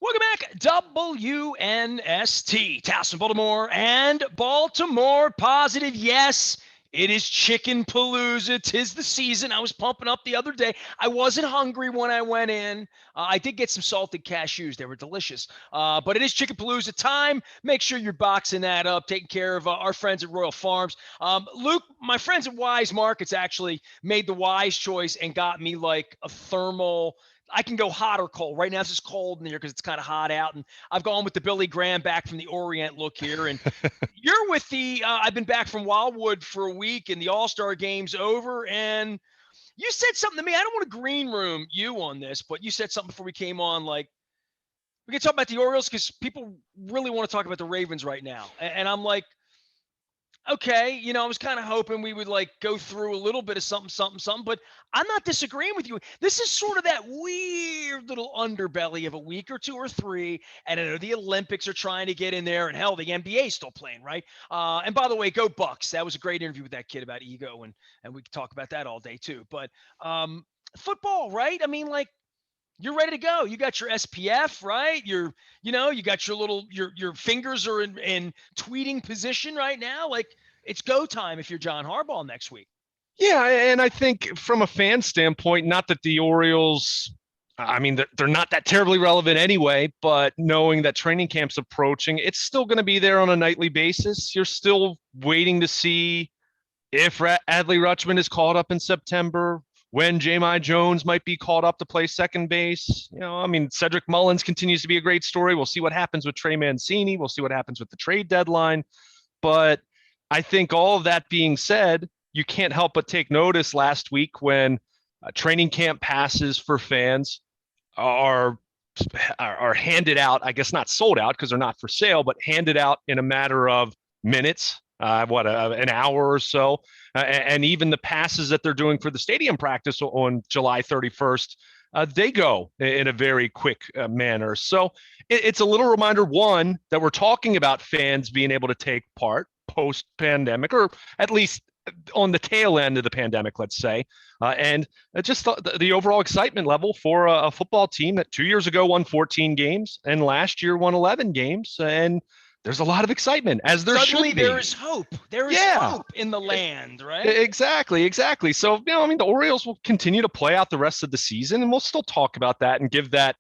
Welcome back, WNST, Towson, Baltimore, and Baltimore Positive. Yes, it is Chicken Palooza. 'Tis the season. I was pumping up the other day. I wasn't hungry when I went in. I did get some salted cashews. They were delicious. But it is Chicken Palooza time. Make sure you're boxing that up, taking care of our friends at Royal Farms. Luke, my friends at Wise Markets actually made the wise choice and got me like a thermal. I can go hot or cold. Right now it's just cold in here because it's kind of hot out. And I've gone with the Billy Graham back from the Orient look here. And you're with the I've been back from Wildwood for a week and the All-Star game's over. And you said something to me. I don't want to green room you on this, but you said something before we came on, like, we can talk about the Orioles because people really want to talk about the Ravens right now. And I'm like, okay, I was kind of hoping we would like go through a little bit of something, but I'm not disagreeing with you. This is sort of that weird little underbelly of a week or two or three. And I know the Olympics are trying to get in there, and hell, the NBA is still playing, right? And by the way, go Bucks. That was a great interview with that kid about ego, and we could talk about that all day too. But football, right? I mean, like, you're ready to go. You got your SPF, right? You got your little, your fingers are in tweeting position right now. Like, it's go time if you're John Harbaugh next week. Yeah, and I think from a fan standpoint, not that the Orioles, I mean, they're not that terribly relevant anyway, but knowing that training camp's approaching, it's still going to be there on a nightly basis. You're still waiting to see if Adley Rutschman is called up in September, when J.M.I. Jones might be called up to play second base. I mean, Cedric Mullins continues to be a great story. We'll see what happens with Trey Mancini. We'll see what happens with the trade deadline. But I think all of that being said, you can't help but take notice last week when training camp passes for fans are handed out, I guess not sold out because they're not for sale, but handed out in a matter of minutes, an hour or so. And even the passes that they're doing for the stadium practice on July 31st, they go in a very quick manner. So it's a little reminder, one, that we're talking about fans being able to take part post-pandemic, or at least on the tail end of the pandemic, let's say, and just the overall excitement level for a football team that 2 years ago won 14 games and last year won 11 games. And there's a lot of excitement, as there Suddenly should be. There is hope. There is hope in the land, right? Exactly. So, I mean, the Orioles will continue to play out the rest of the season, and we'll still talk about that and give that,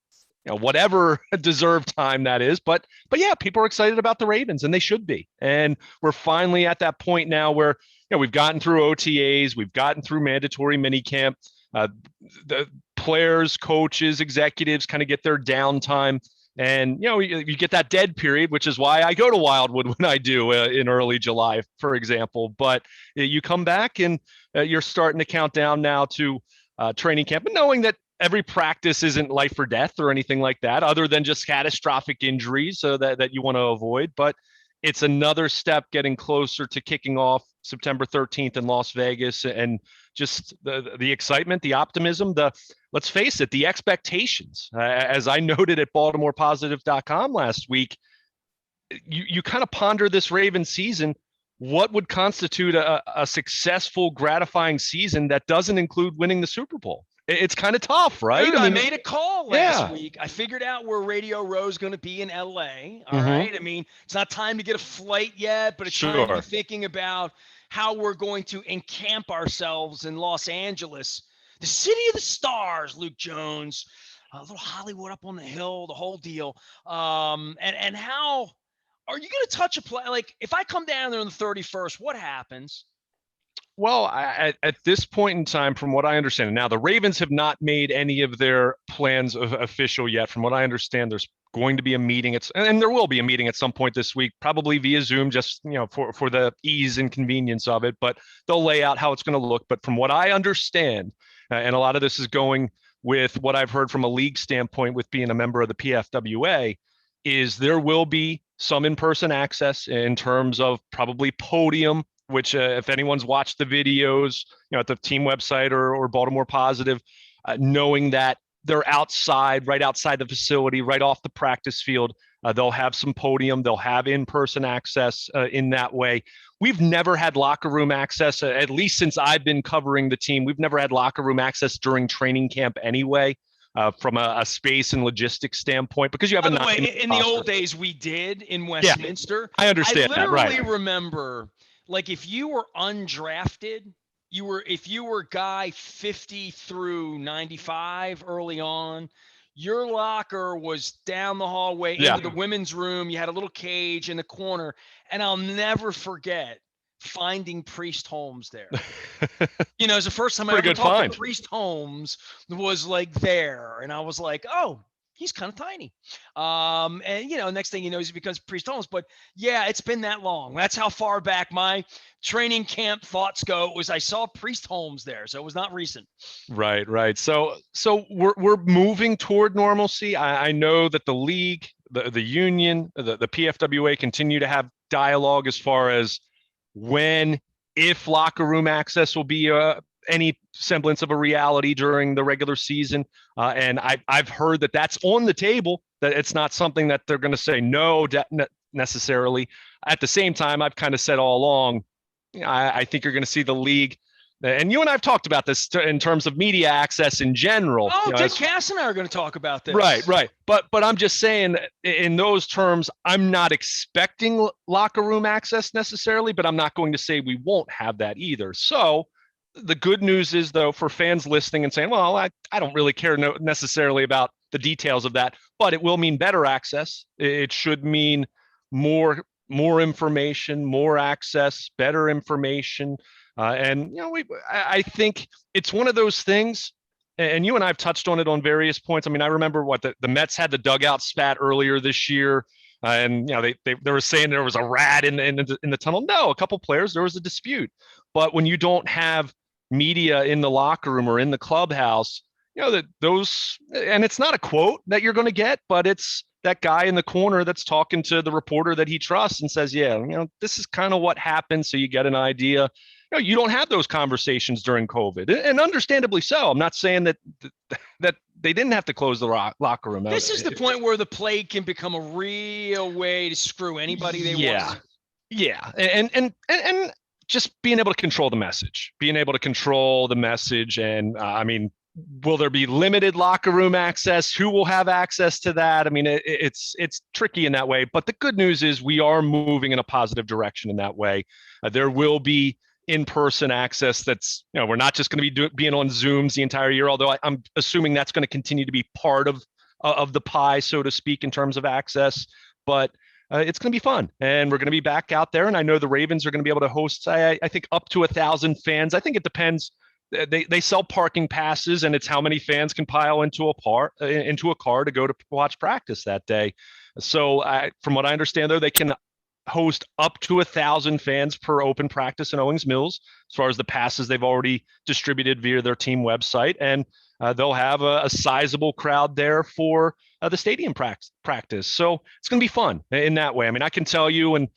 whatever deserved time that is. But yeah, people are excited about the Ravens, and they should be. And we're finally at that point now where, we've gotten through OTAs, we've gotten through mandatory minicamp. The players, coaches, executives kind of get their downtime. And, you get that dead period, which is why I go to Wildwood when I do in early July, for example. But you come back and you're starting to count down now to training camp, and knowing that every practice isn't life or death or anything like that, other than just catastrophic injuries that you want to avoid. But it's another step getting closer to kicking off September 13th in Las Vegas, and just the excitement, the optimism, let's face it, the expectations. As I noted at BaltimorePositive.com last week, you kind of ponder this Ravens season. What would constitute a successful, gratifying season that doesn't include winning the Super Bowl? It's kind of tough, right? Dude, I made a call last week. I figured out where Radio Row is going to be in LA. All right. I mean, it's not time to get a flight yet, but it's time to be thinking about how we're going to encamp ourselves in Los Angeles, the city of the stars, Luke Jones, a little Hollywood up on the hill, the whole deal. And how are you going to touch a play? Like, if I come down there on the 31st, what happens? Well, at this point in time, from what I understand, now the Ravens have not made any of their plans official yet. From what I understand, there's going to be a meeting, and there will be a meeting at some point this week, probably via Zoom, just for the ease and convenience of it. But they'll lay out how it's going to look. But from what I understand, and a lot of this is going with what I've heard from a league standpoint, with being a member of the PFWA, is there will be some in-person access in terms of probably podium, which if anyone's watched the videos, at the team website or Baltimore Positive, knowing that they're outside, right outside the facility, right off the practice field, they'll have some podium, they'll have in-person access in that way. We've never had locker room access, at least since I've been covering the team. We've never had locker room access during training camp anyway. from a space and logistics standpoint, because you have By a the way, in the roster. old days, we did in Yeah, Westminster. I I understand that, right? literally remember, like, if you were undrafted, if you were guy 50 through 95 early on, your locker was down the hallway Yeah. into the women's room. You had a little cage in the corner, and I'll never forget finding Priest Holmes there. It's the first time I Pretty ever good talked find. to Priest Holmes was like there, and I was like, oh, he's kind of tiny. And next thing you know, he becomes Priest Holmes. But yeah, it's been that long. That's how far back my training camp thoughts go. It was I saw Priest Holmes there, so it was not recent. Right. So we're moving toward normalcy. I know that the league, the union, the PFWA continue to have dialogue as far as when, if locker room access will be any semblance of a reality during the regular season. And I've heard that that's on the table, that it's not something that they're going to say no necessarily. At the same time, I've kind of said all along, I think you're going to see the league, and you and I have talked about this in terms of media access in general. Oh, Dick Cass and I are going to talk about this. Right. But I'm just saying, in those terms, I'm not expecting locker room access necessarily, but I'm not going to say we won't have that either. So the good news is, though, for fans listening and saying, well, I don't really care necessarily about the details of that, but it will mean better access. It should mean more information, more access, better information. And I think it's one of those things, and you and I have touched on it on various points. I mean, I remember what the Mets had the dugout spat earlier this year, and they were saying there was a rat in the tunnel. No, a couple players, there was a dispute. But when you don't have media in the locker room or in the clubhouse, that those, and it's not a quote that you're going to get, but it's that guy in the corner that's talking to the reporter that he trusts and says, yeah, this is kind of what happened, so you get an idea. You don't have those conversations during COVID, and understandably so. I'm not saying that they didn't have to close the locker room. This is the point where the plague can become a real way to screw anybody they want. Yeah, and just being able to control the message, and I mean, will there be limited locker room access? Who will have access to that? I mean, it's tricky in that way. But the good news is we are moving in a positive direction in that way. There will be in-person access. That's, we're not just going to be being on Zooms the entire year, although I'm assuming that's going to continue to be part of the pie, so to speak, in terms of access. But it's going to be fun, and we're going to be back out there. And I know the Ravens are going to be able to host, I think, up to 1,000 fans. I think it depends. They sell parking passes, and it's how many fans can pile into a car to go to watch practice that day. So from what I understand, though, they can host up to 1,000 fans per open practice in Owings Mills, as far as the passes they've already distributed via their team website. And they'll have a sizable crowd there for the stadium practice. So it's going to be fun in that way. I mean, I can tell you, and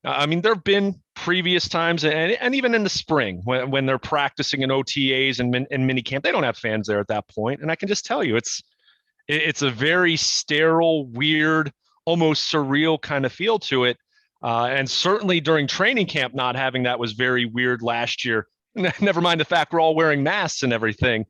I mean, there have been previous times, and even in the spring when they're practicing in OTAs and mini camp, they don't have fans there at that point. And I can just tell you, it's a very sterile, weird, almost surreal kind of feel to it. And certainly during training camp, not having that was very weird last year. Never mind the fact we're all wearing masks and everything.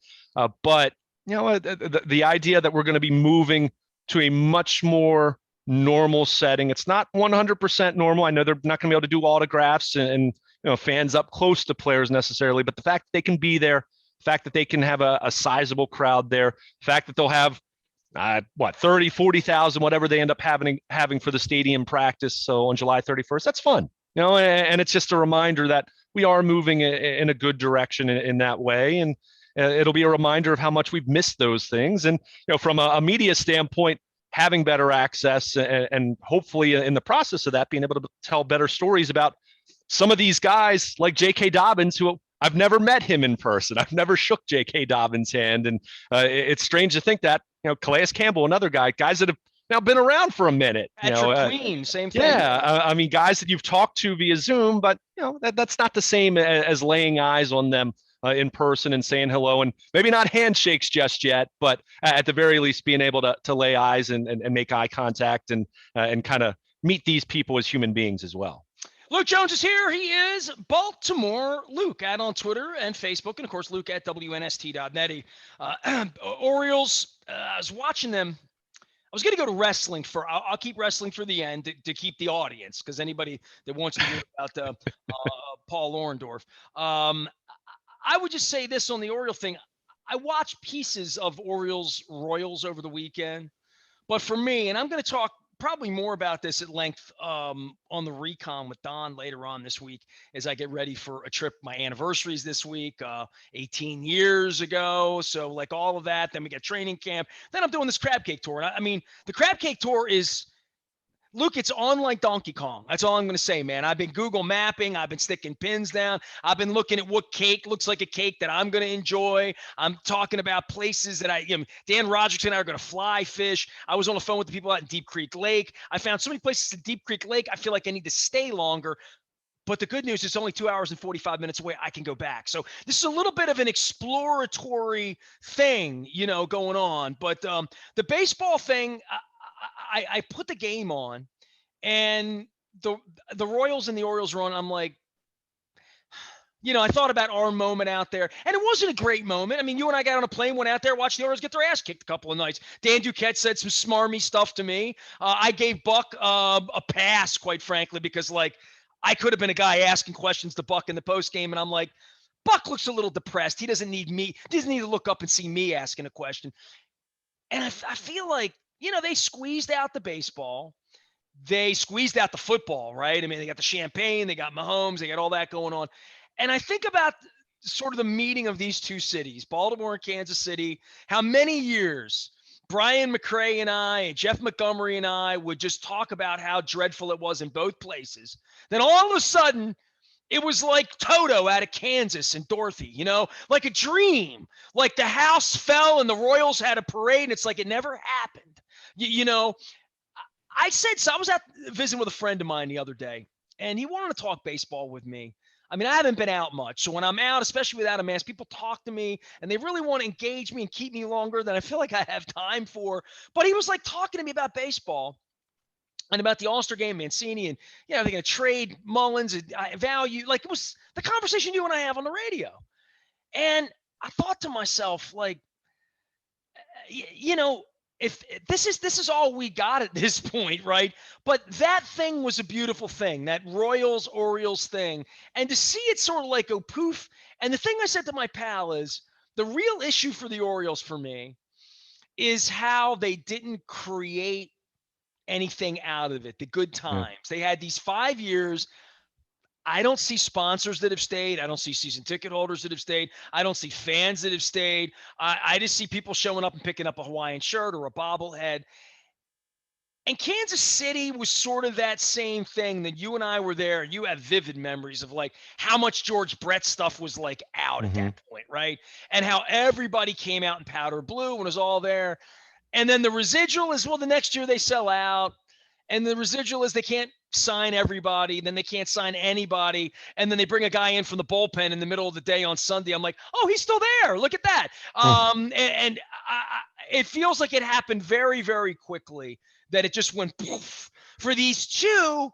But the idea that we're going to be moving to a much more normal setting. It's not 100% normal. I know they're not going to be able to do autographs and fans up close to players necessarily, but the fact that they can be there, the fact that they can have a sizable crowd there, the fact that they'll have 30, 40,000, whatever they end up having for the stadium practice. So on July 31st, that's fun, and it's just a reminder that we are moving in a good direction in that way. And it'll be a reminder of how much we've missed those things. And, from a media standpoint, having better access and hopefully in the process of that, being able to tell better stories about some of these guys like J.K. Dobbins, who I've never met him in person. I've never shook J.K. Dobbins' hand. And it's strange to think that, Calais Campbell, another guys that have now been around for a minute. Patrick Queen, same thing. Yeah, I mean, guys that you've talked to via Zoom, but, that's not the same as laying eyes on them in person and saying hello, and maybe not handshakes just yet, but at the very least being able to lay eyes and make eye contact and kind of meet these people as human beings as well. Luke Jones is here. He is Baltimore Luke on Twitter and Facebook, and of course Luke at WNST.net. Orioles. I was watching them. I was going to go to wrestling for. I'll keep wrestling for the end to keep the audience, because anybody that wants to hear about Paul Orndorff. I would just say this on the Oriole thing. I watched pieces of Orioles Royals over the weekend, but for me, and I'm going to talk probably more about this at length on the recon with Don later on this week as I get ready for a trip. My anniversary's this week, 18 years ago. So like all of that, then we get training camp. Then I'm doing this crab cake tour. And I mean, the crab cake tour is, Luke, it's on like Donkey Kong. That's all I'm going to say, man. I've been Google mapping. I've been sticking pins down. I've been looking at what cake looks like a cake that I'm going to enjoy. I'm talking about places that Dan Roderickson and I are going to fly fish. I was on the phone with the people out in Deep Creek Lake. I found so many places in Deep Creek Lake. I feel like I need to stay longer. But the good news is it's only 2 hours and 45 minutes away. I can go back. So this is a little bit of an exploratory thing, going on. But the baseball thing, I put the game on, and the Royals and the Orioles run. I'm like, I thought about our moment out there, and it wasn't a great moment. I mean, you and I got on a plane, went out there, watched the Orioles get their ass kicked a couple of nights. Dan Duquette said some smarmy stuff to me. I gave Buck a pass, quite frankly, because I could have been a guy asking questions to Buck in the post game, and I'm like, Buck looks a little depressed. He doesn't need me. He doesn't need to look up and see me asking a question. And I feel like, they squeezed out the baseball. They squeezed out the football, right? I mean, they got the champagne, they got Mahomes, they got all that going on. And I think about sort of the meeting of these two cities, Baltimore and Kansas City, how many years Brian McCray and I and Jeff Montgomery and I would just talk about how dreadful it was in both places. Then all of a sudden, it was like Toto out of Kansas and Dorothy, like a dream. Like the house fell and the Royals had a parade, and it's like it never happened. I said, so I was out visiting with a friend of mine the other day, and he wanted to talk baseball with me. I mean, I haven't been out much. So when I'm out, especially without a mask, people talk to me and they really want to engage me and keep me longer than I feel like I have time for. But he was like talking to me about baseball and about the All-Star game, Mancini, and, they're going to trade Mullins and value. Like, it was the conversation you and I have on the radio. And I thought to myself, like, if this is all we got at this point, right? But that thing was a beautiful thing, that Royals Orioles thing, and to see it sort of like go poof. And the thing I said to my pal is, the real issue for the Orioles for me is how they didn't create anything out of it. The good times. They had these 5 years. I don't see sponsors that have stayed. I don't see season ticket holders that have stayed. I don't see fans that have stayed. I just see people showing up and picking up a Hawaiian shirt or a bobblehead. And Kansas City was sort of that same thing. That you and I were there. You have vivid memories of like how much George Brett stuff was like out at that point, right? And how everybody came out in powder blue and was all there. And then the residual is, well, the next year they sell out. And the residual is they can't sign everybody, then they can't sign anybody, and then they bring a guy in from the bullpen in the middle of the day on Sunday. I'm like, oh, he's still there. Look at that. And it feels like it happened very, very quickly, that it just went poof for these two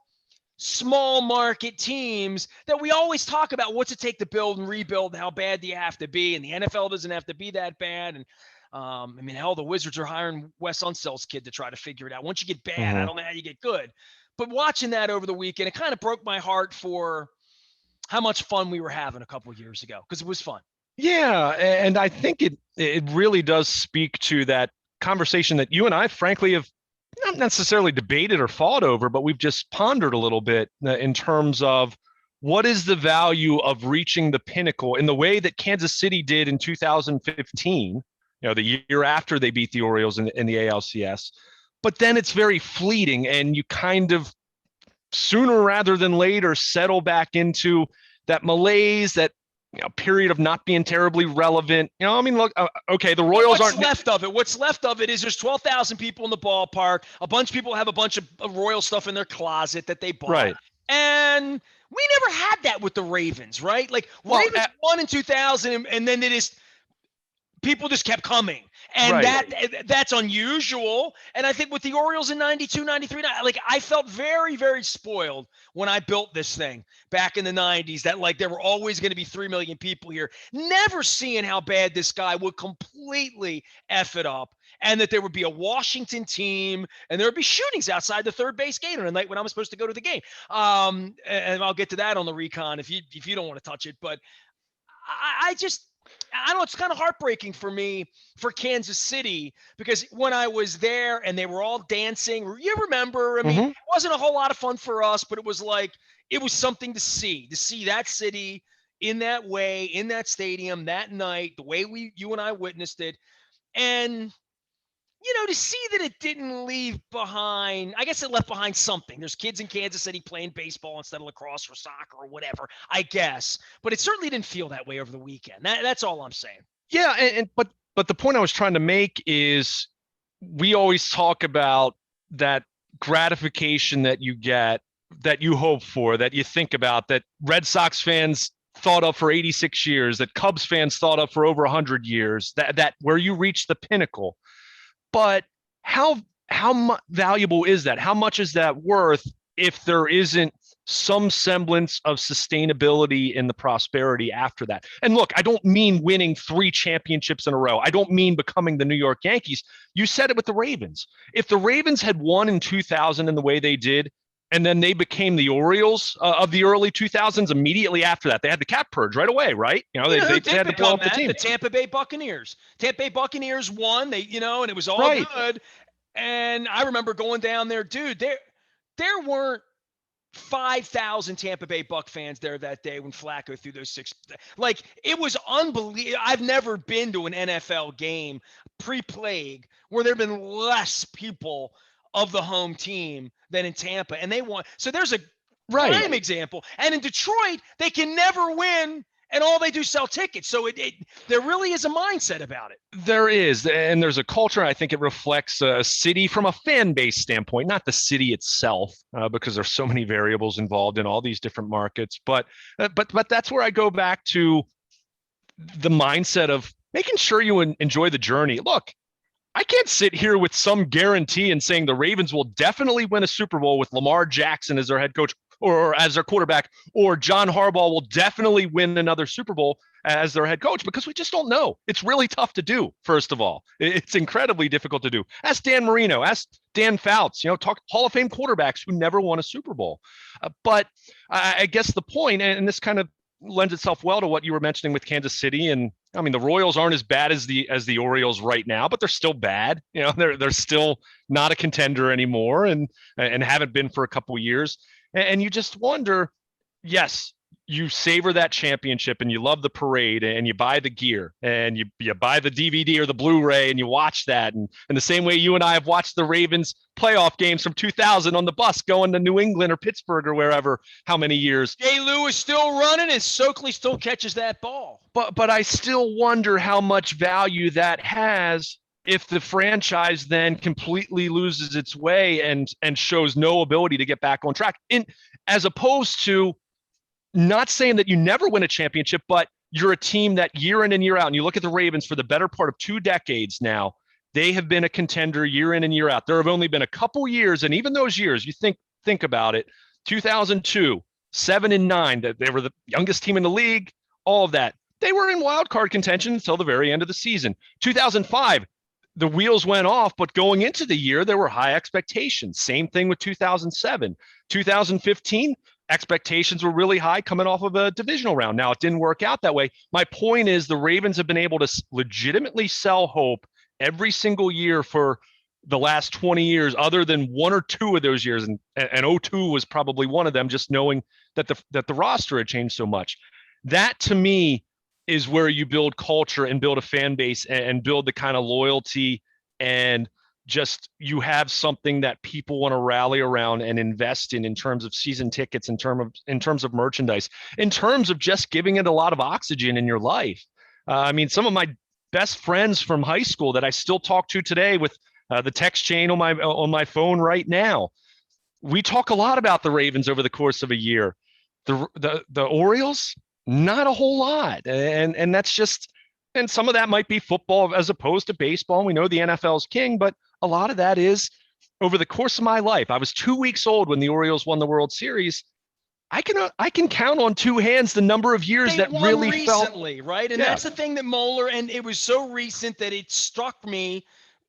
small market teams that we always talk about. What's it take to build and rebuild, and how bad do you have to be? And the NFL doesn't have to be that bad. And I mean, hell, the Wizards are hiring Wes Unsell's kid to try to figure it out. Once you get bad, I don't know how you get good. But watching that over the weekend, it kind of broke my heart for how much fun we were having a couple of years ago, because it was fun. Yeah, and I think it really does speak to that conversation that you and I, frankly, have not necessarily debated or fought over, but we've just pondered a little bit in terms of what is the value of reaching the pinnacle in the way that Kansas City did in 2015. The year after they beat the Orioles in the ALCS. But then it's very fleeting, and you kind of sooner rather than later settle back into that malaise, that period of not being terribly relevant. I mean, look, okay, the Royals aren't left of it. What's left of it is there's 12,000 people in the ballpark. A bunch of people have a bunch of Royal stuff in their closet that they bought. Right. And we never had that with the Ravens, right? Like, Ravens won in 2000, and then they just – people just kept coming. And Right. that's unusual. And I think with the Orioles in 92, 93, like I felt very, very spoiled when I built this thing back in the 90s that like there were always going to be 3 million people here, never seeing how bad this guy would completely F it up. And that there would be a Washington team and there would be shootings outside the third base gate on a night when I'm supposed to go to the game. And I'll get to that on the recon if you don't want to touch it. But I just, I don't know, it's kind of heartbreaking for me for Kansas City because when I was there and they were all dancing, you remember, I mean, Mm-hmm. it wasn't a whole lot of fun for us, but it was like, it was something to see that city in that way, in that stadium, that night, the way you and I witnessed it. And to see that it didn't leave behind, I guess it left behind something. There's kids in Kansas City playing baseball instead of lacrosse or soccer or whatever, I guess. But it certainly didn't feel that way over the weekend. That's all I'm saying. Yeah, but the point I was trying to make is we always talk about that gratification that you get, that you hope for, that you think about, that Red Sox fans thought of for 86 years, that Cubs fans thought of for over 100 years, that where you reach the pinnacle. But how valuable is that? How much is that worth if there isn't some semblance of sustainability in the prosperity after that? And look, I don't mean winning 3 championships in a row. I don't mean becoming the New York Yankees. You said it with the Ravens. If the Ravens had won in 2000 in the way they did, and then they became the Orioles of the early 2000s immediately after that. They had the cap purge right away, right? They had to blow up the team. The Tampa Bay Buccaneers. Tampa Bay Buccaneers won. They, and it was all right. good. And I remember going down there, dude. There weren't 5,000 Tampa Bay Buck fans there that day when Flacco threw those 6. Like, it was unbelievable. I've never been to an NFL game pre-plague where there have been less people of the home team than in Tampa, and they won. So there's a prime example. And in Detroit, they can never win, and all they do sell tickets. So there really is a mindset about it. There is, and there's a culture. I think it reflects a city from a fan base standpoint, not the city itself, because there's so many variables involved in all these different markets. But that's where I go back to the mindset of making sure you enjoy the journey. Look, I can't sit here with some guarantee and saying the Ravens will definitely win a Super Bowl with Lamar Jackson as their head coach or as their quarterback, or John Harbaugh will definitely win another Super Bowl as their head coach, because we just don't know. It's really tough to do, first of all. It's incredibly difficult to do. Ask Dan Marino, ask Dan Fouts, talk Hall of Fame quarterbacks who never won a Super Bowl. But I guess the point, and this kind of lends itself well to what you were mentioning with Kansas City. And I mean, the Royals aren't as bad as the Orioles right now, but they're still bad. They're still not a contender anymore, and haven't been for a couple of years. And you just wonder, yes, you savor that championship and you love the parade and you buy the gear and you buy the DVD or the Blu-ray and you watch that. And in the same way you and I have watched the Ravens playoff games from 2000 on the bus going to New England or Pittsburgh or wherever, how many years. Jay Lewis still running and Stokely still catches that ball. But I still wonder how much value that has if the franchise then completely loses its way and shows no ability to get back on track. As opposed to, not saying that you never win a championship, but you're a team that year in and year out, and you look at the Ravens for the better part of 2 decades now, they have been a contender year in and year out. There have only been a couple years, and even those years, you think about it, 2002, 7 and 9, that they were the youngest team in the league, all of that. They were in wild card contention until the very end of the season. 2005, the wheels went off, but going into the year, there were high expectations. Same thing with 2007. 2015, expectations were really high coming off of a divisional round. Now, it didn't work out that way. My point is the Ravens have been able to legitimately sell hope every single year for the last 20 years, other than 1 or 2 of those years. And 02 was probably one of them, just knowing that the roster had changed so much. That, to me, is where you build culture and build a fan base and build the kind of loyalty, and just you have something that people want to rally around and invest in terms of season tickets, in terms of merchandise, in terms of just giving it a lot of oxygen in your life. I mean, some of my best friends from high school that I still talk to today with the text chain on my phone right now, we talk a lot about the Ravens over the course of a year. The Orioles, not a whole lot. And that's just And some of that might be football as opposed to baseball. We know the NFL's king, but a lot of that is over the course of my life. I was 2 weeks old when the Orioles won the World Series. I can count on two hands the number of years They that won really felt, recently, right? And yeah, that's the thing that Moeller, and it was so recent that it struck me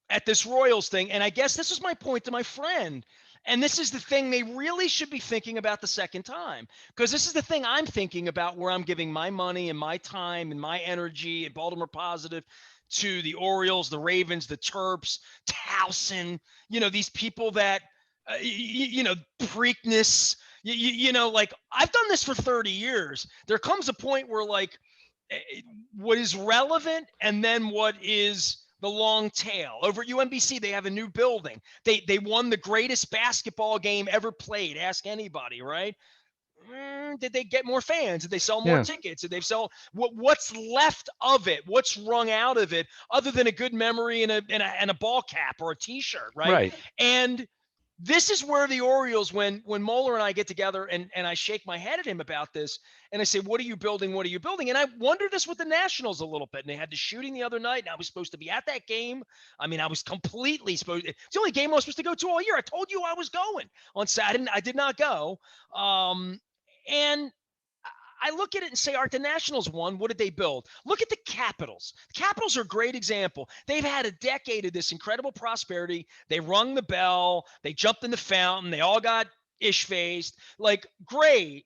at this Royals thing. And I guess this is my point to my friend. And this is the thing they really should be thinking about the second time. Because this is the thing I'm thinking about where I'm giving my money and my time and my energy at Baltimore Positive to the Orioles, the Ravens, the Terps, Towson, these people that, Preakness, like I've done this for 30 years. There comes a point where like what is relevant and then what is the long tail. Over at UMBC, they have a new building. They won the greatest basketball game ever played. Ask anybody, right? Did they get more fans? Did they sell more yeah, tickets? Did they sell what's left of it? What's wrung out of it other than a good memory and a ball cap or a T-shirt, right? right. And this is where the Orioles, when Moeller and I get together and I shake my head at him about this, and I say, "What are you building? What are you building?" And I wonder this with the Nationals a little bit. And they had the shooting the other night, and I was supposed to be at that game. I mean, I was completely supposed. It's the only game I was supposed to go to all year. I told you I was going on Saturday. I did not go. And I look at it and say, Art, the Nationals won. What did they build? Look at the Capitals. The Capitals are a great example. They've had a decade of this incredible prosperity. They rung the bell. They jumped in the fountain. They all got ish-faced. Like, great.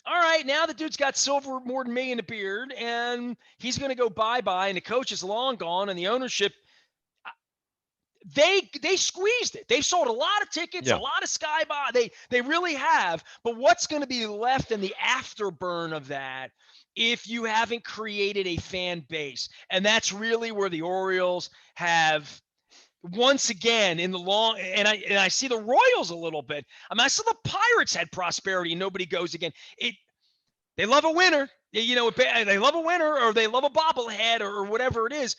All right, now the dude's got silver more than me in the beard, and he's going to go bye-bye, and the coach is long gone, and the ownership they squeezed it. They've sold a lot of tickets, a Yeah, lot of skybox. They really have. But what's going to be left in the afterburn of that if you haven't created a fan base? And that's really where the Orioles have once again in the long and I see the Royals a little bit. I mean, I saw the Pirates had prosperity and nobody goes again. They love a winner. They love a winner or they love a bobblehead or whatever it is.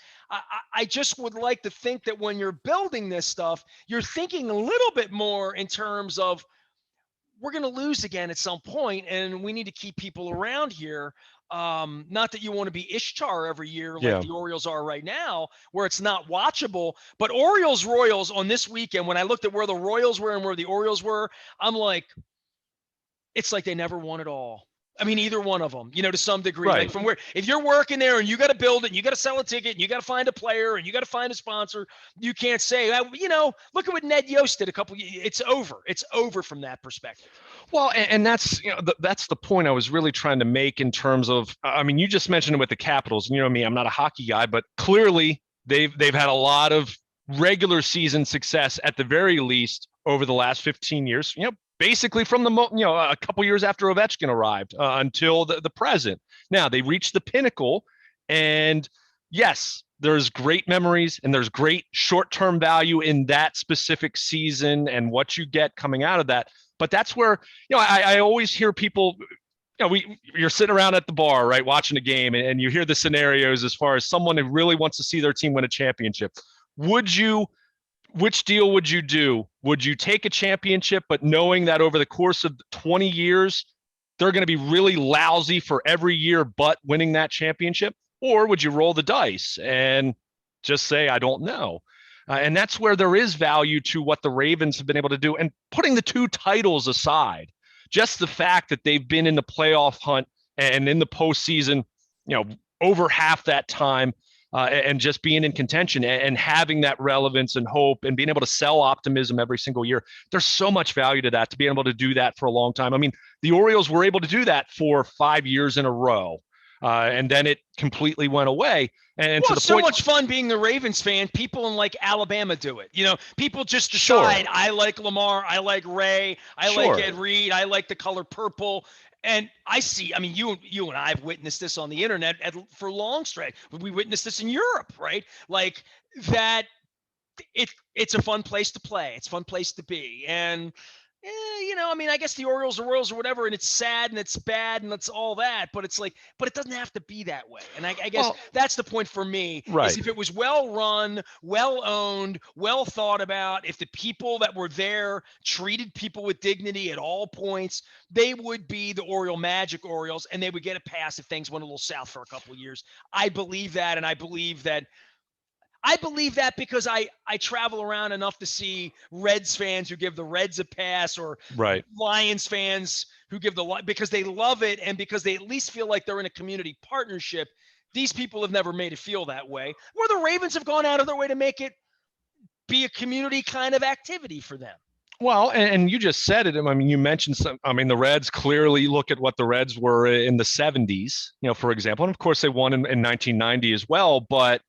I just would like to think that when you're building this stuff, you're thinking a little bit more in terms of we're going to lose again at some point, and we need to keep people around here. Not that you want to be Ishtar every year like yeah. the Orioles are right now, where it's not watchable. But Orioles Royals on this weekend, when I looked at where the Royals were and where the Orioles were, I'm like, it's like they never won it all. I mean, either one of them, to some degree. Like Right. from where, if you're working there and you got to build it, and you got to sell a ticket, and you got to find a player, and you got to find a sponsor, you can't say, look at what Ned Yost did a couple. It's over. It's over from that perspective. Well, and that's that's the point I was really trying to make in terms of. I mean, you just mentioned it with the Capitals, and you know me, I'm not a hockey guy, but clearly they've had a lot of regular season success at the very least over the last 15 years. Basically from a couple years after Ovechkin arrived until the present. Now they reached the pinnacle, and yes, there's great memories and there's great short-term value in that specific season and what you get coming out of that. But that's where I always hear people. You're sitting around at the bar, right, watching a game, and you hear the scenarios as far as someone who really wants to see their team win a championship. Would you which deal would you do? Would you take a championship, but knowing that over the course of 20 years, they're going to be really lousy for every year but winning that championship? Or would you roll the dice and just say, I don't know? And that's where there is value to what the Ravens have been able to do. And putting the two titles aside, just the fact that they've been in the playoff hunt and in the postseason, over half that time, and just being in contention and having that relevance and hope and being able to sell optimism every single year. There's so much value to that, to be able to do that for a long time. I mean, the Orioles were able to do that for 5 years in a row. And then it completely went away. And to Well, the it's so point, much fun being the Ravens fan. People in like Alabama do it. People just sure, decide I like Lamar, I like Ray, I like sure, Ed Reed, I like the color purple. And I see, I mean, you and I have witnessed this on the internet for long stretch. We witnessed this in Europe, right? Like that it's a fun place to play. It's a fun place to be. And I mean, I guess the Orioles are Royals or whatever, and it's sad and it's bad and it's all that, but it's like, but it doesn't have to be that way. And I guess Well, that's the point for me is right. if it was well run, well owned, well thought about, if the people that were there treated people with dignity at all points, they would be the Magic Orioles, and they would get a pass if things went a little south for a couple of years. I believe that, and I believe that because I travel around enough to see Reds fans who give the Reds a pass, or Right. Lions fans who give because they love it and because they at least feel like they're in a community partnership. These people have never made it feel that way. Where the Ravens have gone out of their way to make it be a community kind of activity for them. Well, and you just said it. I mean, you mentioned some. I mean, the Reds, clearly look at what the Reds were in the 70s, for example. And of course, they won in 1990 as well. But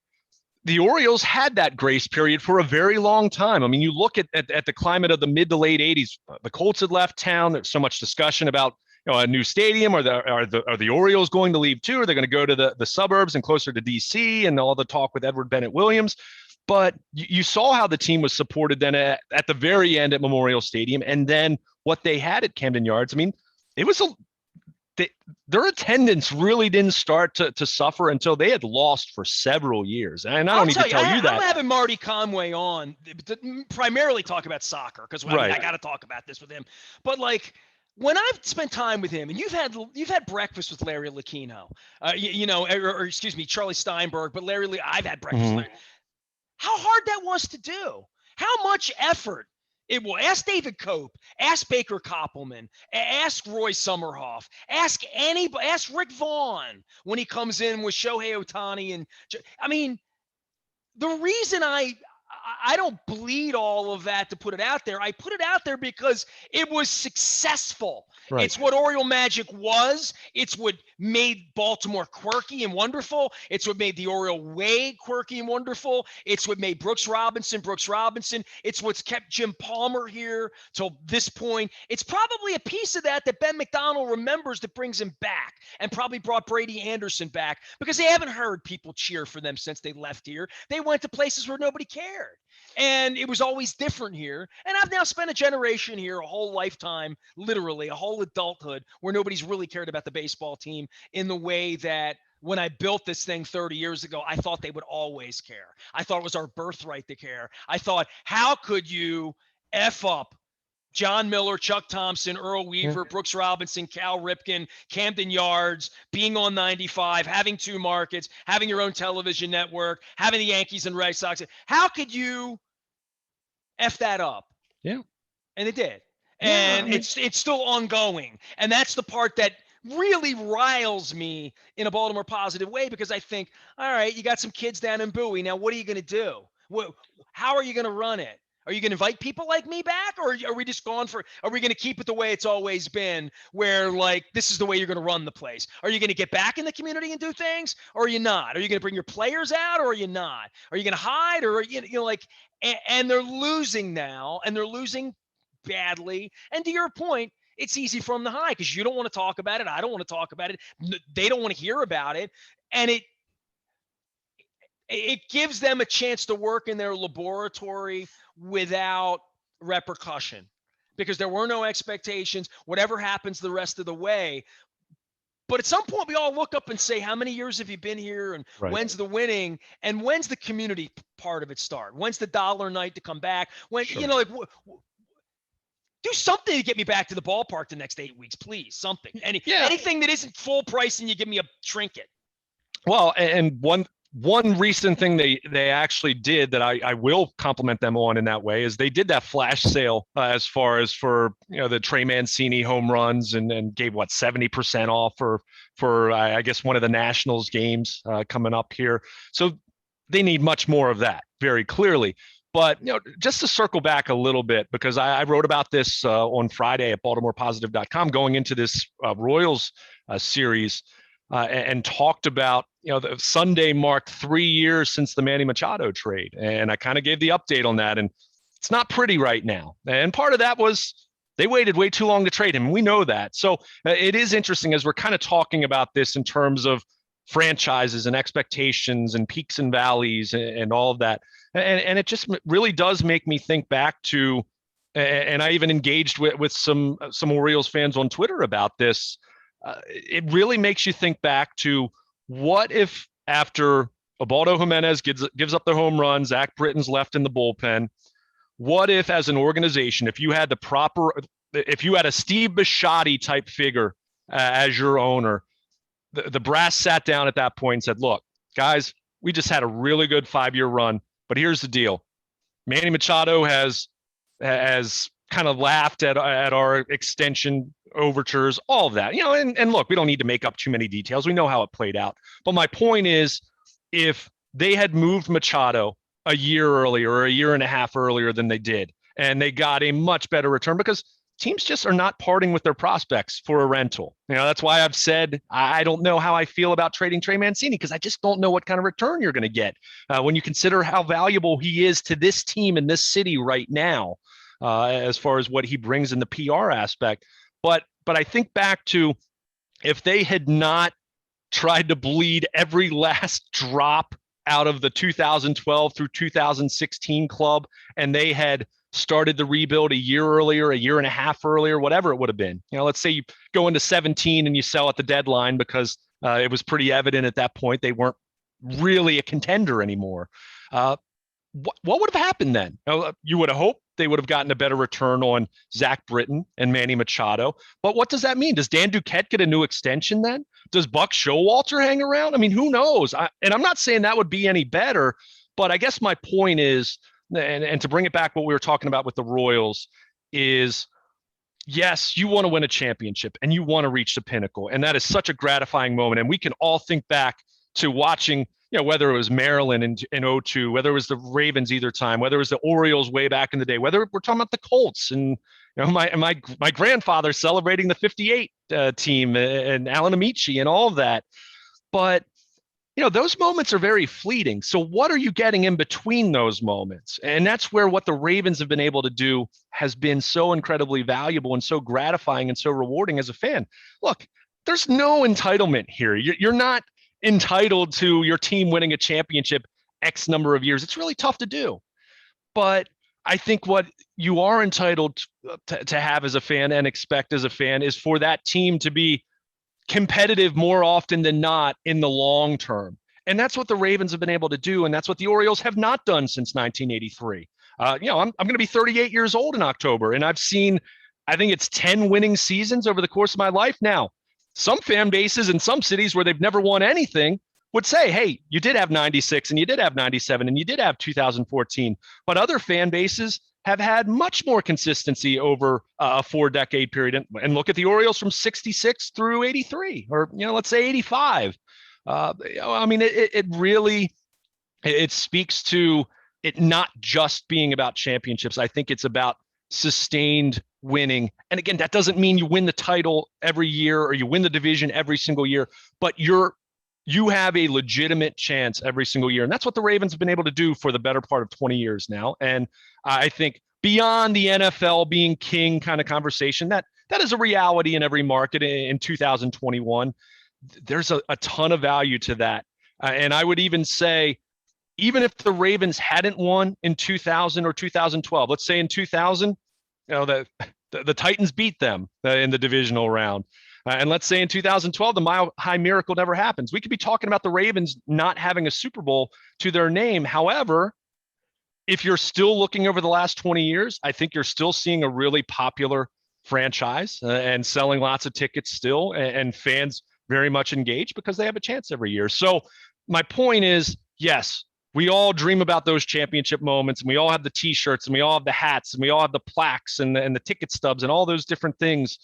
the Orioles had that grace period for a very long time. I mean, you look at the climate of the mid to late 80s. The Colts had left town. There's so much discussion about a new stadium. Are the Orioles going to leave too? Are they going to go to the suburbs and closer to DC? And all the talk with Edward Bennett Williams. But you saw how the team was supported then at the very end at Memorial Stadium, and then what they had at Camden Yards. I mean, it was their attendance really didn't start to suffer until they had lost for several years. And I don't need to tell you that. I'm having Marty Conway on to primarily talk about soccer because I got to talk about this with him. But like, when I've spent time with him, and you've had breakfast with Larry Lucchino, or excuse me, Charlie Steinberg, but I've had breakfast with Larry. How hard that was to do. How much effort it will. Ask David Cope, ask Baker Koppelman, ask Roy Summerhoff, ask Rick Vaughn when he comes in with Shohei Ohtani. And I mean, the reason I don't bleed all of that to put it out there. I put it out there because it was successful. Right. It's what Oriole Magic was. It's what made Baltimore quirky and wonderful. It's what made the Oriole way quirky and wonderful. It's what made Brooks Robinson. It's what's kept Jim Palmer here till this point. It's probably a piece of that Ben McDonald remembers that brings him back, and probably brought Brady Anderson back, because they haven't heard people cheer for them since they left here. They went to places where nobody cared. And it was always different here. And I've now spent a generation here, a whole lifetime, literally a whole adulthood, where nobody's really cared about the baseball team in the way that when I built this thing 30 years ago, I thought they would always care. I thought it was our birthright to care. I thought, how could you F up John Miller, Chuck Thompson, Earl Weaver, Brooks Robinson, Cal Ripken, Camden Yards, being on 95, having two markets, having your own television network, having the Yankees and Red Sox? How could you F that up? Yeah. And it did. And it's still ongoing. And that's the part that really riles me in a Baltimore positive way, because I think, all right, you got some kids down in Bowie. Now, what are you going to do? How are you going to run it? Are you going to invite people like me back, or are we just are we going to keep it the way it's always been, where like, this is the way you're going to run the place? Are you going to get back in the community and do things, or are you not? Are you going to bring your players out, or are you not? Are you going to hide, or, and they're losing now, and they're losing badly. And to your point, it's easy for them to hide because you don't want to talk about it. I don't want to talk about it. They don't want to hear about it. And it gives them a chance to work in their laboratory without repercussion, because there were no expectations. Whatever happens the rest of the way. But at some point, we all look up and say, how many years have you been here? And when's the winning? And when's the community part of it start? When's the dollar night to come back? When, do something to get me back to the ballpark the next 8 weeks, please. Something. Anything that isn't full price and you give me a trinket. Well, and one recent thing they actually did that I will compliment them on in that way is they did that flash sale as far as for the Trey Mancini home runs, and gave 70% off for I guess one of the Nationals games coming up here. So they need much more of that, very clearly. But just to circle back a little bit, because I wrote about this on Friday at BaltimorePositive.com going into this Royals series, and talked about the Sunday marked 3 years since the Manny Machado trade, and I kind of gave the update on that, and it's not pretty right now. And part of that was they waited way too long to trade him. We know that. So it is interesting as we're kind of talking about this in terms of franchises and expectations and peaks and valleys and all of that. And it just really does make me think back to and I even engaged with some Orioles fans on Twitter about this. It really makes you think back to what if after Ubaldo Jimenez gives up the home run, Zach Britton's left in the bullpen. What if, as an organization, if you had a Steve Bisciotti type figure as your owner, the brass sat down at that point and said, "Look, guys, we just had a really good 5-year run, but here's the deal: Manny Machado has kind of laughed at our extension overtures, all of that, and look, we don't need to make up too many details. We know how it played out. But my point is, if they had moved Machado a year earlier or a year and a half earlier than they did, and they got a much better return, because teams just are not parting with their prospects for a rental. That's why I've said I don't know how I feel about trading Trey Mancini, because I just don't know what kind of return you're going to get when you consider how valuable he is to this team in this city right now, as far as what he brings in the PR aspect. But I think back to, if they had not tried to bleed every last drop out of the 2012 through 2016 club, and they had started the rebuild a year earlier, a year and a half earlier, whatever it would have been. Let's say you go into 17 and you sell at the deadline because it was pretty evident at that point they weren't really a contender anymore. What would have happened then? You would have hoped they would have gotten a better return on Zach Britton and Manny Machado. But what does that mean? Does Dan Duquette get a new extension then? Does Buck Showalter hang around? I mean, who knows? And I'm not saying that would be any better, but I guess my point is, and to bring it back, what we were talking about with the Royals is, yes, you want to win a championship and you want to reach the pinnacle. And that is such a gratifying moment. And we can all think back to watching, whether it was Maryland in 2002, whether it was the Ravens either time, whether it was the Orioles way back in the day, whether we're talking about the Colts and my grandfather celebrating the 58 team and Alan Amici and all of that. But those moments are very fleeting. So what are you getting in between those moments? And that's where what the Ravens have been able to do has been so incredibly valuable and so gratifying and so rewarding as a fan. Look, there's no entitlement here. You're not entitled to your team winning a championship X number of years. It's really tough to do. But I think what you are entitled to have as a fan and expect as a fan is for that team to be competitive more often than not in the long term. And that's what the Ravens have been able to do. And that's what the Orioles have not done since 1983. I'm going to be 38 years old in October, and I've seen, I think it's 10 winning seasons over the course of my life. Now, some fan bases in some cities where they've never won anything would say, hey, you did have 96 and you did have 97 and you did have 2014. But other fan bases have had much more consistency over a 4-decade period. And look at the Orioles from 66 through 83, or, let's say 85. I mean, it really speaks to it not just being about championships. I think it's about sustained winning. And again, that doesn't mean you win the title every year or you win the division every single year, but you have a legitimate chance every single year. And that's what the Ravens have been able to do for the better part of 20 years now. And I think beyond the NFL being king kind of conversation, that is a reality in every market in 2021. There's a ton of value to that. And I would even say, even if the Ravens hadn't won in 2000 or 2012, let's say in 2000, the Titans beat them in the divisional round. And let's say in 2012, the Mile High Miracle never happens. We could be talking about the Ravens not having a Super Bowl to their name. However, if you're still looking over the last 20 years, I think you're still seeing a really popular franchise and selling lots of tickets still, and fans very much engaged because they have a chance every year. So my point is, yes, we all dream about those championship moments, and we all have the T-shirts, and we all have the hats, and we all have the plaques and the ticket stubs and all those different things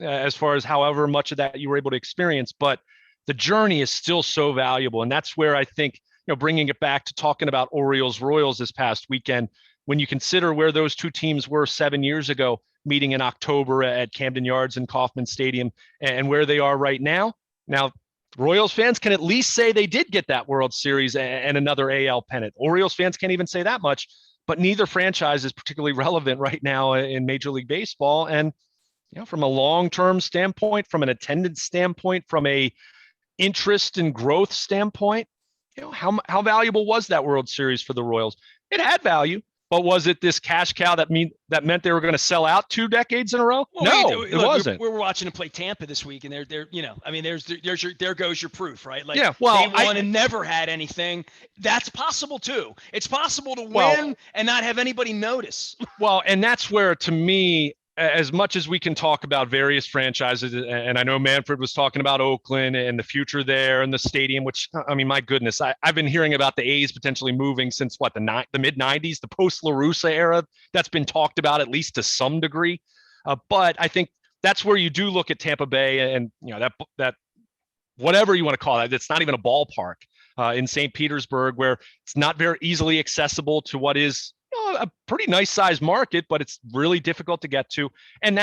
as far as however much of that you were able to experience. But the journey is still so valuable. And that's where I think, bringing it back to talking about Orioles Royals this past weekend, when you consider where those two teams were 7 years ago, meeting in October at Camden Yards and Kauffman Stadium, and where they are right now. Now, Royals fans can at least say they did get that World Series and another AL pennant. Orioles fans can't even say that much, but neither franchise is particularly relevant right now in Major League Baseball. And, from a long-term standpoint, from an attendance standpoint, from a interest and growth standpoint, how valuable was that World Series for the Royals? It had value, But was it this cash cow that meant they were going to sell out 2 decades in a row? Well, No, it wasn't. We're watching them play Tampa this week, and they're I mean, there goes your proof, right? Like, yeah, well, they won and never had anything. That's possible too. It's possible to win and not have anybody notice. Well, and that's where, to me, as much as we can talk about various franchises, and I know Manfred was talking about Oakland and the future there and the stadium, which, I mean, my goodness, I've been hearing about the A's potentially moving since the mid 90s, the post La Russa era. That's been talked about at least to some degree. But I think that's where you do look at Tampa Bay and, that whatever you want to call it, it's not even a ballpark in St. Petersburg, where it's not very easily accessible to what is a pretty nice sized market, but it's really difficult to get to. And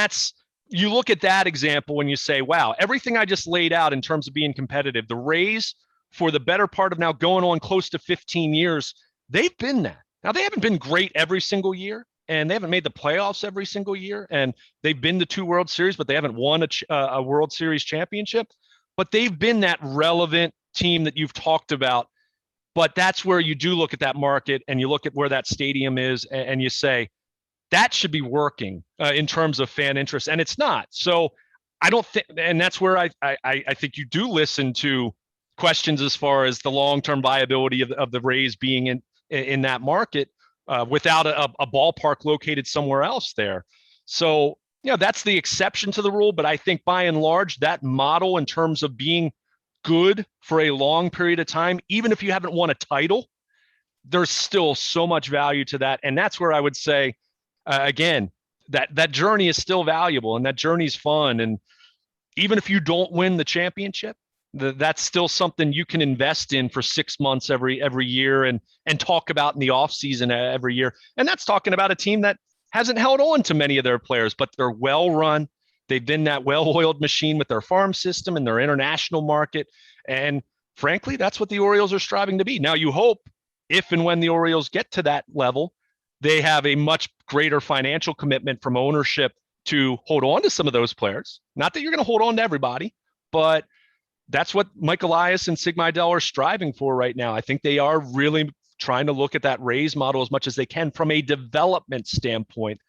you look at that example when you say, wow, everything I just laid out in terms of being competitive, the Rays, for the better part of now going on close to 15 years, they've been that. Now, they haven't been great every single year, and they haven't made the playoffs every single year, and they've been to 2 World Series, but they haven't won a World Series championship. But they've been that relevant team that you've talked about. But that's where you do look at that market and you look at where that stadium is, and you say, that should be working in terms of fan interest, and it's not. So I don't think, and that's where I think you do listen to questions as far as the long-term viability of the Rays being in that market without a ballpark located somewhere else there. So, that's the exception to the rule, but I think by and large, that model in terms of being good for a long period of time, even if you haven't won a title, there's still so much value to that. And that's where I would say, again, that journey is still valuable and that journey is fun. And even if you don't win the championship, that's still something you can invest in for 6 months every year and talk about in the off season every year. And that's talking about a team that hasn't held on to many of their players, but they're well run. They've been that well-oiled machine with their farm system and their international market. And frankly, that's what the Orioles are striving to be. Now, you hope if and when the Orioles get to that level, they have a much greater financial commitment from ownership to hold on to some of those players. Not that you're going to hold on to everybody, but that's what Mike Elias and Sig Mejdal are striving for right now. I think they are really trying to look at that Rays model as much as they can from a development standpoint.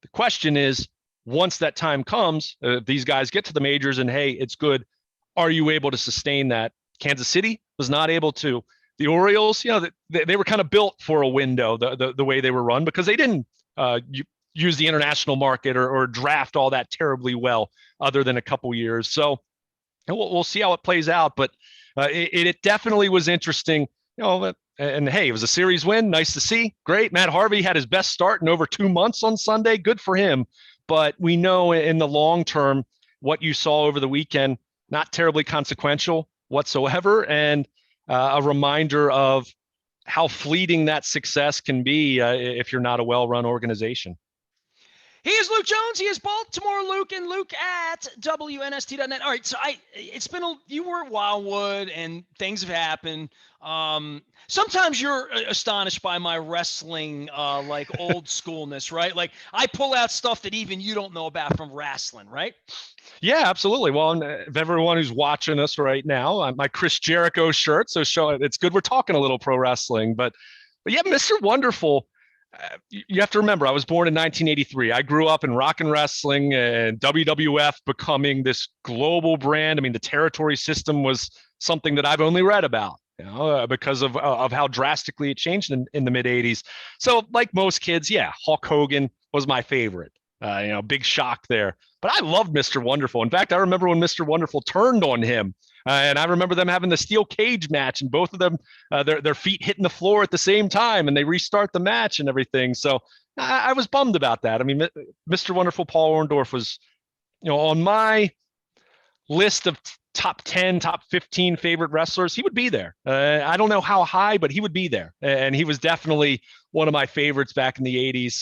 The question is, once that time comes, these guys get to the majors and, hey, it's good, are you able to sustain that? Kansas City was not able to. The Orioles, they were kind of built for a window, the way they were run, because they didn't use the international market or draft all that terribly well, other than a couple years. So we'll see how it plays out. But it definitely was interesting, and hey, it was a series win. Nice to see. Great. Matt Harvey had his best start in over 2 months on Sunday. Good for him. But we know in the long term, what you saw over the weekend, not terribly consequential whatsoever, and a reminder of how fleeting that success can be if you're not a well-run organization. He is Luke Jones. He is Baltimore Luke, and Luke at WNST.net. All right, so you were at Wildwood, and things have happened. Sometimes you're astonished by my wrestling, like old schoolness, right? Like I pull out stuff that even you don't know about from wrestling, right? Yeah, absolutely. Well, if everyone who's watching us right now, my Chris Jericho shirt, so it's good we're talking a little pro wrestling, but yeah, Mr. Wonderful. You have to remember, I was born in 1983. I grew up in rock and wrestling and WWF becoming this global brand. I mean, the territory system was something that I've only read about, because of how drastically it changed in the mid 80s. So like most kids, yeah, Hulk Hogan was my favorite. Big shock there. But I loved Mr. Wonderful. In fact, I remember when Mr. Wonderful turned on him. And I remember them having the steel cage match and both of them, their feet hitting the floor at the same time, and they restart the match and everything. So I was bummed about that. I mean, Mr. Wonderful Paul Orndorff was, on my list of top 10, top 15 favorite wrestlers, he would be there. I don't know how high, but he would be there. And he was definitely one of my favorites back in the 80s.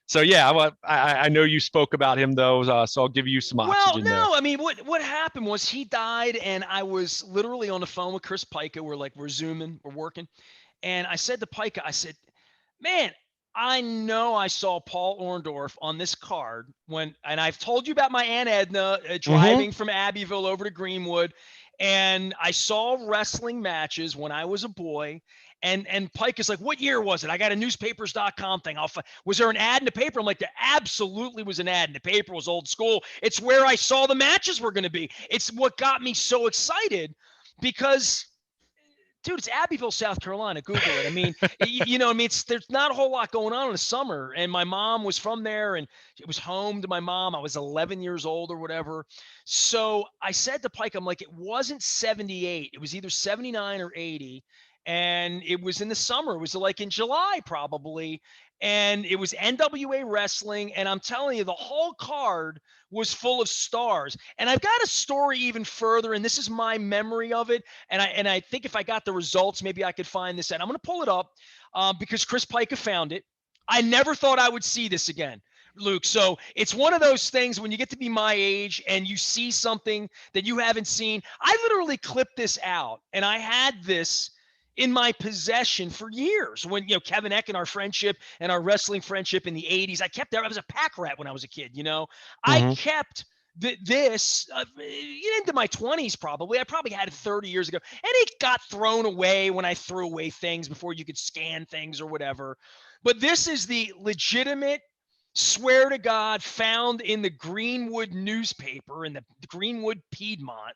So yeah, I know you spoke about him though, so I'll give you some oxygen there. Well, no, I mean, what happened was he died, and I was literally on the phone with Chris Pica. We're Zooming, we're working, and I said to Pica, I said, man, I know I saw Paul Orndorff on this card and I've told you about my Aunt Edna driving from Abbeville over to Greenwood, and I saw wrestling matches when I was a boy. And Pike is like, what year was it? I got a newspapers.com thing. Was there an ad in the paper? I'm like, there absolutely was an ad in the paper. It was old school. It's where I saw the matches were going to be. It's what got me so excited because, dude, it's Abbeville, South Carolina. Google it. I mean, I mean, there's not a whole lot going on in the summer. And my mom was from there, and it was home to my mom. I was 11 years old or whatever. So I said to Pike, I'm like, it wasn't 78. It was either 79 or 80. And it was in the summer. It was like in July, probably. And it was NWA wrestling. And I'm telling you, the whole card was full of stars. And I've got a story even further, and this is my memory of it. And I think if I got the results, maybe I could find this. And I'm going to pull it up because Chris Pica found it. I never thought I would see this again, Luke. So it's one of those things when you get to be my age and you see something that you haven't seen. I literally clipped this out, and I had this in my possession for years when, Kevin Eck and our friendship and our wrestling friendship in the 80s, I kept there. I was a pack rat when I was a kid, I kept this into my 20s probably. I probably had it 30 years ago, and it got thrown away when I threw away things before you could scan things or whatever. But this is the legitimate, swear to God, found in the Greenwood newspaper in the Greenwood Piedmont.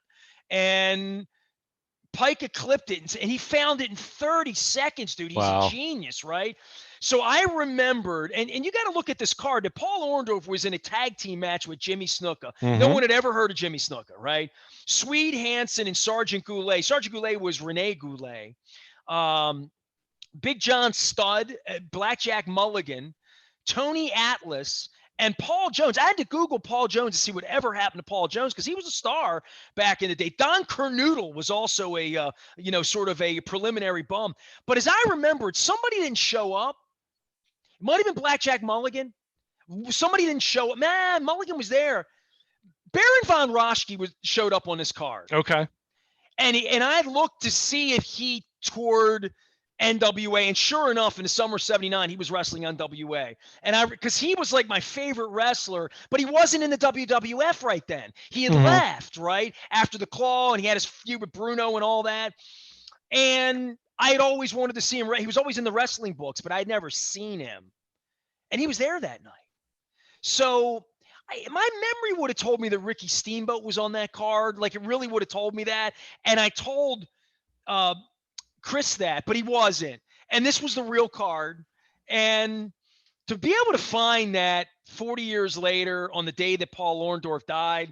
And Pike clipped it, and he found it in 30 seconds, dude. He's a genius, right? So I remembered, and you got to look at this card, that Paul Orndorff was in a tag team match with Jimmy Snuka. No one had ever heard of Jimmy Snuka, right? Swede Hansen and Sergeant Goulet. Sergeant Goulet was Rene Goulet. Big John Studd, Blackjack Mulligan, Tony Atlas, and Paul Jones. I had to Google Paul Jones to see whatever happened to Paul Jones because he was a star back in the day. Don Kernoodle was also a, sort of a preliminary bum. But as I remembered, somebody didn't show up. It might have been Blackjack Mulligan. Somebody didn't show up. Man, Mulligan was there. Baron von Raschke showed up on this card. Okay. And I looked to see if he toured NWA, and sure enough, in the summer of '79, he was wrestling NWA, and because he was like my favorite wrestler, but he wasn't in the WWF right then. He had left right after the Claw, and he had his feud with Bruno and all that. And I had always wanted to see him. He was always in the wrestling books, but I'd never seen him, and he was there that night. So my memory would have told me that Ricky Steamboat was on that card. Like, it really would have told me that, and I told Chris that, but he wasn't. And this was the real card. And to be able to find that 40 years later on the day that Paul Orndorff died,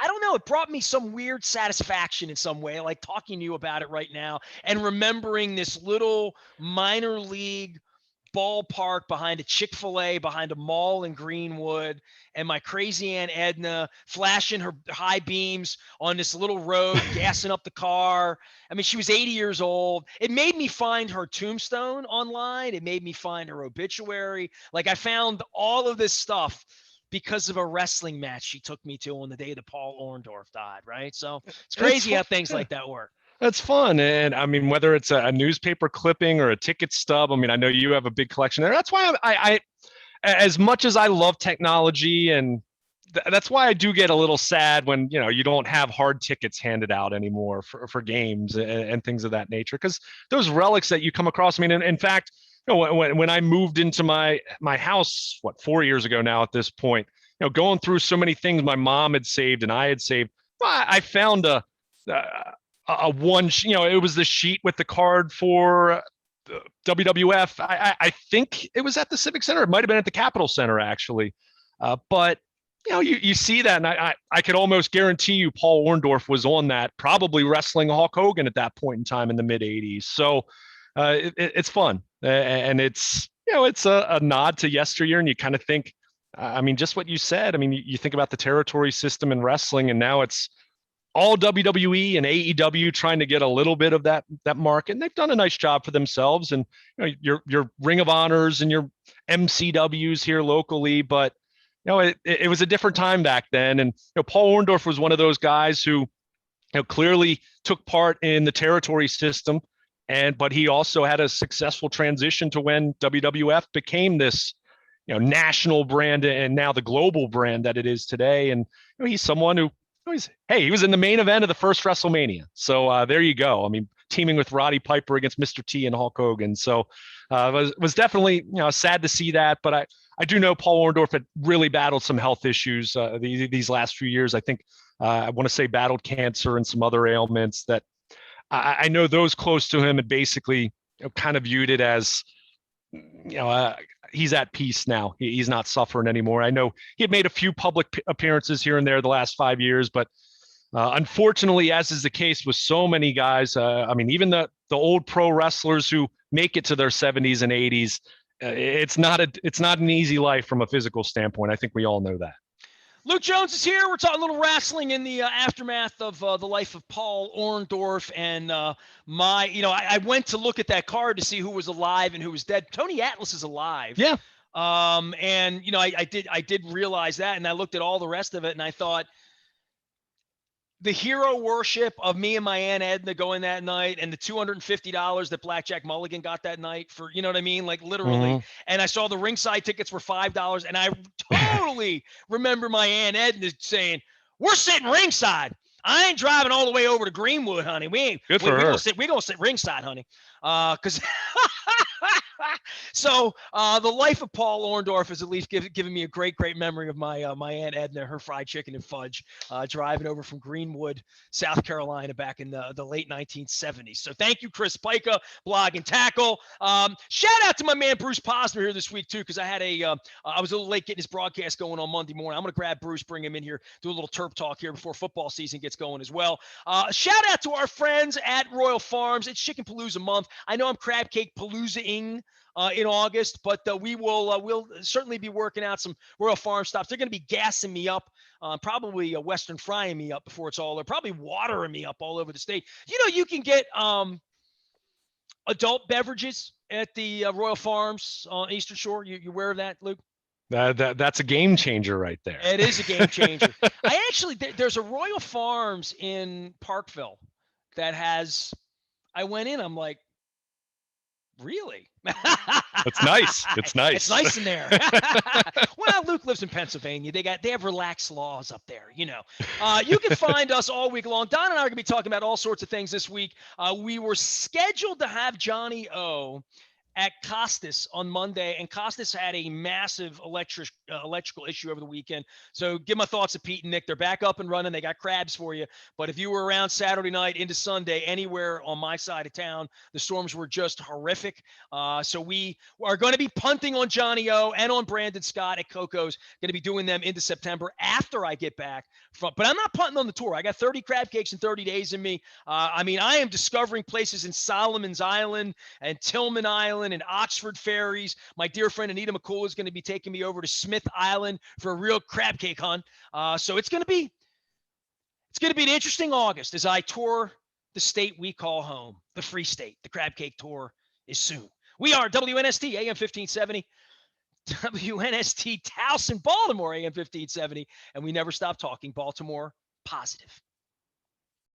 I don't know, it brought me some weird satisfaction in some way, like talking to you about it right now and remembering this little minor league ballpark behind a Chick-fil-A, behind a mall in Greenwood, and my crazy Aunt Edna flashing her high beams on this little road, gassing up the car. I mean, she was 80 years old. It made me find her tombstone online. It made me find her obituary. Like, I found all of this stuff because of a wrestling match she took me to on the day that Paul Orndorff died, right? So it's crazy how things like that work. That's fun. And I mean, whether it's a newspaper clipping or a ticket stub, I mean, I know you have a big collection there. That's why I as much as I love technology, and that's why I do get a little sad when, you don't have hard tickets handed out anymore for games and things of that nature. Because those relics that you come across, I mean, in fact, when I moved into my house, 4 years ago now at this point, going through so many things my mom had saved and I had saved, I found a one, it was the sheet with the card for WWF. I think it was at the Civic Center. It might have been at the Capitol Center, actually. But, you see that, and I could almost guarantee you Paul Orndorff was on that, probably wrestling Hulk Hogan at that point in time in the mid-'80s. So it's fun. And it's, it's a nod to yesteryear, and you kind of think, I mean, just what you said. I mean, you think about the territory system in wrestling, and now it's all WWE and AEW trying to get a little bit of that market, and they've done a nice job for themselves. And your Ring of Honors and your MCWs here locally, but it was a different time back then. And Paul Orndorff was one of those guys who clearly took part in the territory system, but he also had a successful transition to when WWF became this national brand and now the global brand that it is today. And he's someone who he was in the main event of the first WrestleMania. So there you go. I mean, teaming with Roddy Piper against Mr. T and Hulk Hogan. So was definitely sad to see that. But I do know Paul Orndorff had really battled some health issues these last few years. I think I want to say battled cancer and some other ailments that I know those close to him had basically kind of viewed it as, he's at peace now. He's not suffering anymore. I know he had made a few public appearances here and there the last 5 years, but unfortunately, as is the case with so many guys, even the old pro wrestlers who make it to their 70s and 80s, it's not an easy life from a physical standpoint. I think we all know that. Luke Jones is here. We're talking a little wrestling in the aftermath of the life of Paul Orndorff. And I went to look at that card to see who was alive and who was dead. Tony Atlas is alive. Yeah. I did realize that, and I looked at all the rest of it, and I thought, the hero worship of me and my Aunt Edna going that night, and the $250 that Blackjack Mulligan got that night for, you know what I mean? Like literally. Mm-hmm. And I saw the ringside tickets were $5. And I totally remember my Aunt Edna saying, we're sitting ringside. I ain't driving all the way over to Greenwood, honey. We gonna sit ringside, honey. So the life of Paul Orndorff has at least given me a great memory of my Aunt Edna, her fried chicken and fudge, driving over from Greenwood, South Carolina, back in the late 1970s. So thank you, Chris Pica, Blog and Tackle. Shout out to my man Bruce Posner here this week too, because I had I was a little late getting his broadcast going on Monday morning. I'm going to grab Bruce, bring him in here, do a little Terp talk here before football season gets going as well. Shout out to our friends at Royal Farms. It's Chicken Palooza month. I know I'm crab cake palooza-ing in August, but we'll certainly be working out some Royal Farm stops. They're going to be gassing me up, probably Western frying me up before it's all over, probably watering me up all over the state. You can get adult beverages at the Royal Farms on Eastern Shore. You aware of that, Luke? That's a game changer right there. It is a game changer. There's a Royal Farms in Parkville that has, I went in, I'm like, really? It's nice. It's nice. It's nice in there. Well, Luke lives in Pennsylvania. They have relaxed laws up there, You can find us all week long. Don and I are going to be talking about all sorts of things this week. We were scheduled to have Johnny O at Costas on Monday, and Costas had a massive electrical issue over the weekend. So give my thoughts to Pete and Nick. They're back up and running. They got crabs for you. But if you were around Saturday night into Sunday, anywhere on my side of town, the storms were just horrific. So we are going to be punting on Johnny O and on Brandon Scott at Coco's. Going to be doing them into September after I get back but I'm not punting on the tour. I got 30 crab cakes in 30 days in me. I am discovering places in Solomon's Island and Tillman Island and Oxford Ferries. My dear friend Anita McCool is going to be taking me over to Smith Island for a real crab cake hunt. So it's going to be an interesting August as I tour the state we call home, the Free State. The crab cake tour is soon. We are WNST AM 1570. WNST Towson, Baltimore, AM 1570, and we never stop talking Baltimore positive.